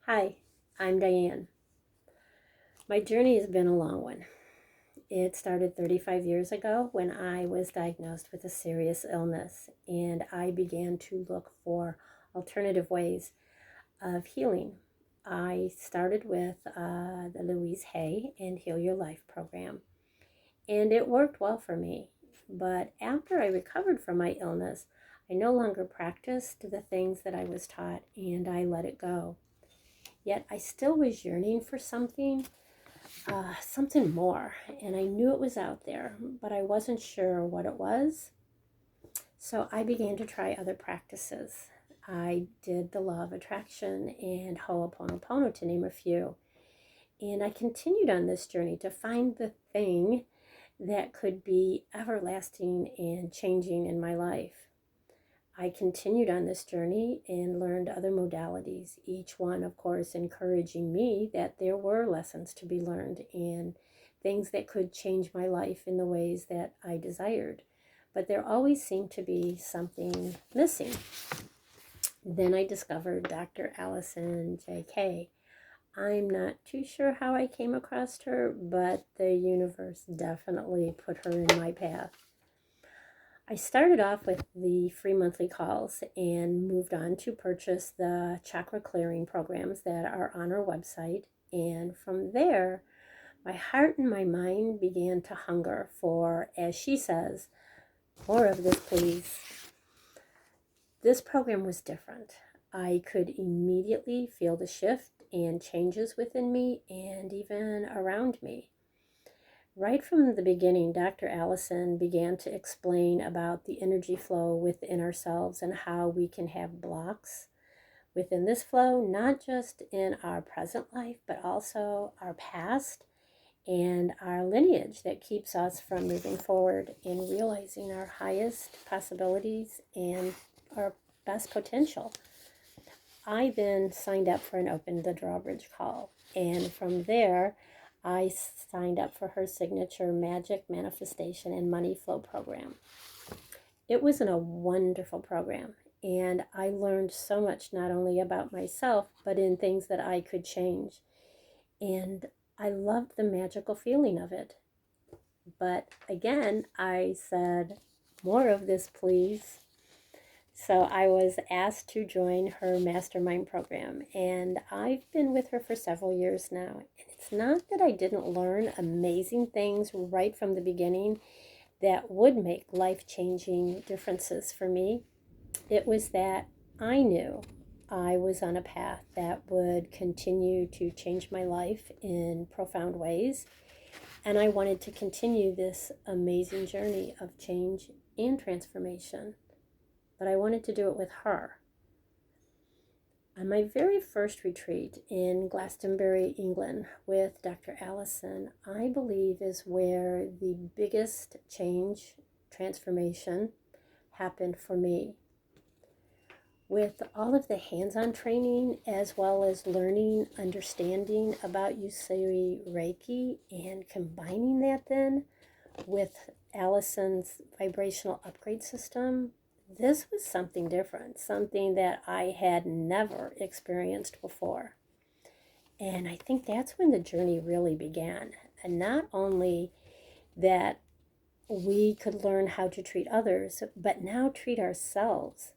Hi, I'm Diane. My journey has been a long one. It started 35 years ago when I was diagnosed with a serious illness, and I began to look for alternative ways of healing. I started with the Louise Hay and Heal Your Life program, and it worked well for me. But after I recovered from my illness, I no longer practiced the things that I was taught, and I let it go. Yet I still was yearning for something more, and I knew it was out there, but I wasn't sure what it was. So I began to try other practices. I did the law of attraction and Ho'oponopono, to name a few. And I continued on this journey to find the thing that could be everlasting and changing in my life. I continued on this journey and learned other modalities, each one, of course, encouraging me that there were lessons to be learned and things that could change my life in the ways that I desired. But there always seemed to be something missing. Then I discovered Dr. Alison J.K. I'm not too sure how I came across her, but the universe definitely put her in my path. I started off with the free monthly calls and moved on to purchase the chakra clearing programs that are on our website. And from there, my heart and my mind began to hunger for, as she says, more of this, please. This program was different. I could immediately feel the shift and changes within me and even around me. Right from the beginning, Dr. Alison began to explain about the energy flow within ourselves and how we can have blocks within this flow, not just in our present life, but also our past and our lineage that keeps us from moving forward and realizing our highest possibilities and our best potential. I then signed up for an Open the Drawbridge call, and from there, I signed up for her signature Magic Manifestation and Money Flow program. It was a wonderful program, and I learned so much not only about myself, but in things that I could change. And I loved the magical feeling of it. But again, I said, more of this, please. So I was asked to join her mastermind program, and I've been with her for several years now. And it's not that I didn't learn amazing things right from the beginning that would make life-changing differences for me. It was that I knew I was on a path that would continue to change my life in profound ways, and I wanted to continue this amazing journey of change and transformation. But I wanted to do it with her. On my very first retreat in Glastonbury, England, with Dr. Alison, I believe is where the biggest change, transformation happened for me. With all of the hands-on training, as well as learning, understanding about Usui Reiki, and combining that then with Alison's vibrational upgrade system, this was something different, something that I had never experienced before. And I think that's when the journey really began. And not only that we could learn how to treat others, but now treat ourselves.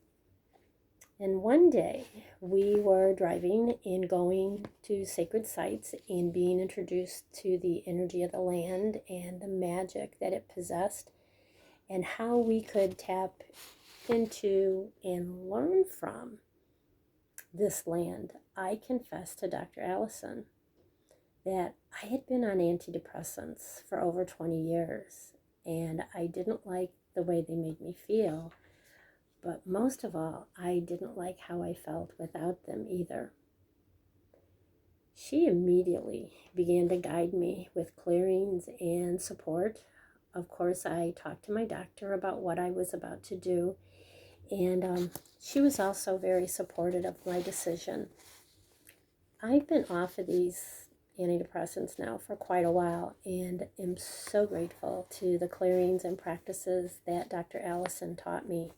And one day we were driving and going to sacred sites and being introduced to the energy of the land and the magic that it possessed and how we could tap into and learn from this land. I confessed to Dr. Alison that I had been on antidepressants for over 20 years and I didn't like the way they made me feel, but most of all, I didn't like how I felt without them either. She immediately began to guide me with clearings and support. Of course, I talked to my doctor about what I was about to do, and she was also very supportive of my decision. I've been off of these antidepressants now for quite a while and am so grateful to the clearings and practices that Dr. Alison taught me.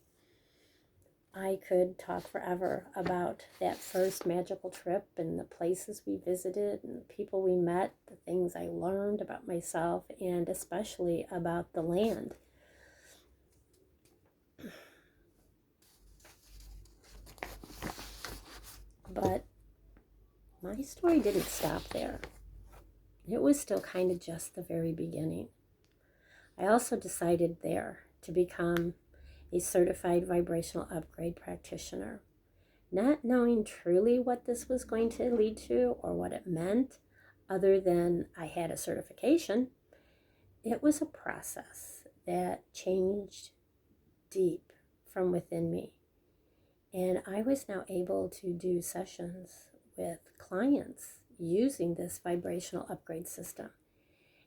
I could talk forever about that first magical trip and the places we visited and the people we met, the things I learned about myself, and especially about the land. But my story didn't stop there. It was still kind of just the very beginning. I also decided there to become a certified vibrational upgrade practitioner, not knowing truly what this was going to lead to or what it meant, other than I had a certification. It was a process that changed deep from within me. And I was now able to do sessions with clients using this vibrational upgrade system.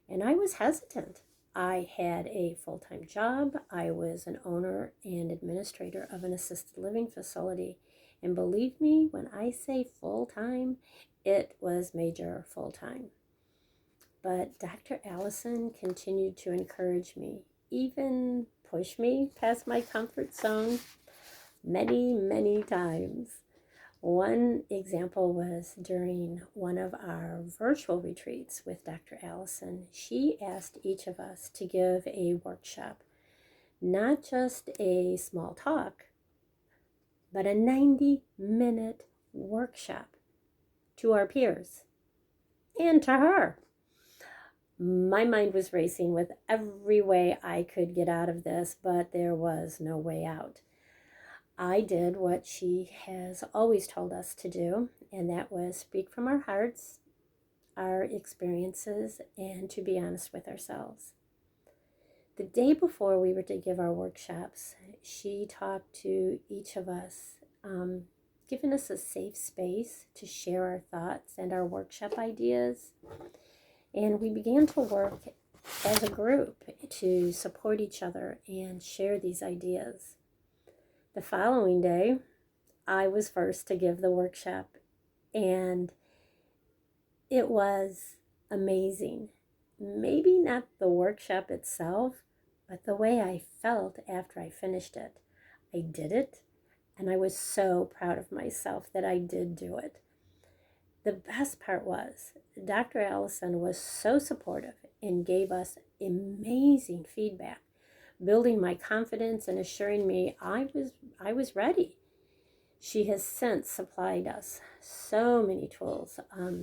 And I was hesitant. I had a full-time job. I was an owner and administrator of an assisted living facility. And believe me, when I say full-time, it was major full-time. But Dr. Alison continued to encourage me, even push me past my comfort zone many, many times. One example was during one of our virtual retreats with Dr. Alison. She asked each of us to give a workshop, not just a small talk, but a 90-minute workshop to our peers and to her. My mind was racing with every way I could get out of this, but there was no way out. I did what she has always told us to do, and that was speak from our hearts, our experiences, and to be honest with ourselves. The day before we were to give our workshops, she talked to each of us, giving us a safe space to share our thoughts and our workshop ideas. And we began to work as a group to support each other and share these ideas. The following day, I was first to give the workshop, and it was amazing. Maybe not the workshop itself, but the way I felt after I finished it. I did it, and I was so proud of myself that I did do it. The best part was Dr. Alison was so supportive and gave us amazing feedback, building my confidence and assuring me I was ready. She has since supplied us so many tools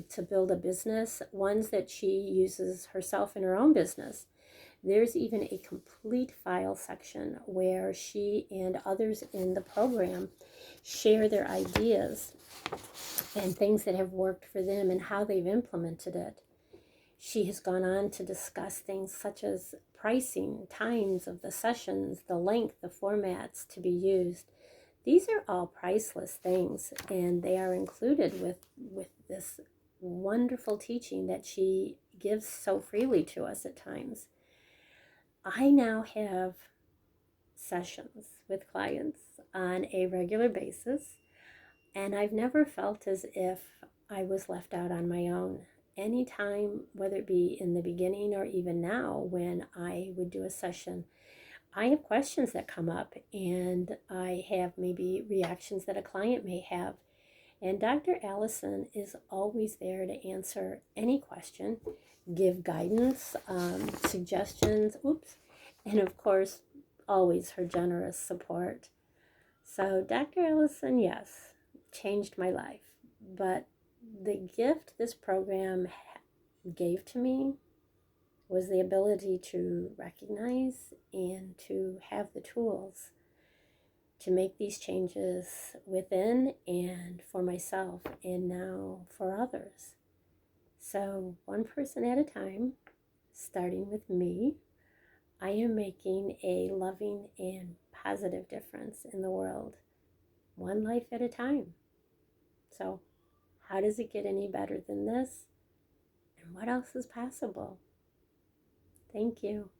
to build a business, ones that she uses herself in her own business. There's even a complete file section where she and others in the program share their ideas and things that have worked for them and how they've implemented it. She has gone on to discuss things such as pricing, times of the sessions, the length, the formats to be used. These are all priceless things, and they are included with this wonderful teaching that she gives so freely to us at times. I now have sessions with clients on a regular basis, and I've never felt as if I was left out on my own. Anytime, whether it be in the beginning or even now, when I would do a session, I have questions that come up, and I have maybe reactions that a client may have. And Dr. Alison is always there to answer any question, give guidance, suggestions, and of course, always her generous support. So Dr. Alison, yes, changed my life. But the gift this program gave to me was the ability to recognize and to have the tools to make these changes within and for myself and now for others. So one person at a time, starting with me, I am making a loving and positive difference in the world, one life at a time. So how does it get any better than this? And what else is possible? Thank you.